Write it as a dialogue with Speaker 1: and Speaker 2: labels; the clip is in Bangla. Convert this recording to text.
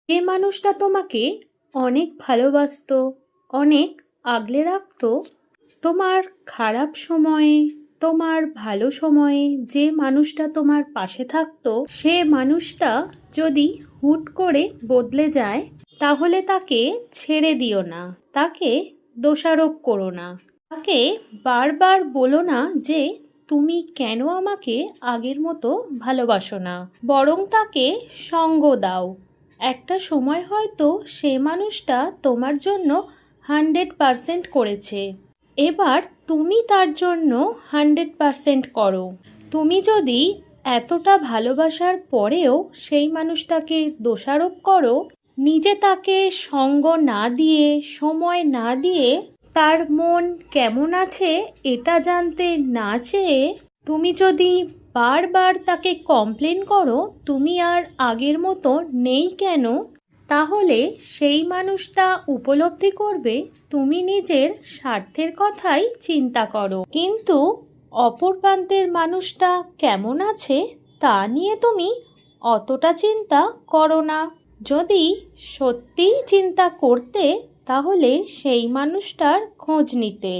Speaker 1: যে মানুষটা তোমাকে অনেক ভালোবাসতো, অনেক আগলে রাখতো, তোমার খারাপ সময়ে, তোমার ভালো সময়ে যে মানুষটা তোমার পাশে থাকতো, সে মানুষটা যদি হুট করে বদলে যায়, তাহলে তাকে ছেড়ে দিও না, তাকে দোষারোপ করো না, তাকে বারবার বলো না যে তুমি কেন আমাকে আগের মতো ভালোবাসো না, বরং তাকে সঙ্গ দাও। একটা সময় হয়তো সে মানুষটা তোমার জন্য 100% করেছে, এবার তুমি তার জন্য 100% করো। তুমি যদি এতটা ভালোবাসার পরেও সেই মানুষটাকে দোষারোপ করো, নিজে তাকে সঙ্গ না দিয়ে, সময় না দিয়ে, তার মন কেমন আছে এটা জানতে না চেয়ে তুমি যদি বারবার তাকে কমপ্লেন করো তুমি আর আগের মতো নেই কেন, তাহলে সেই মানুষটা উপলব্ধি করবে তুমি নিজের স্বার্থের কথাই চিন্তা করো, কিন্তু অপর প্রান্তের মানুষটা কেমন আছে তা নিয়ে তুমি অতটা চিন্তা করো না। যদি সত্যিই চিন্তা করতে, তাহলে সেই মানুষটার খোঁজ নিতে।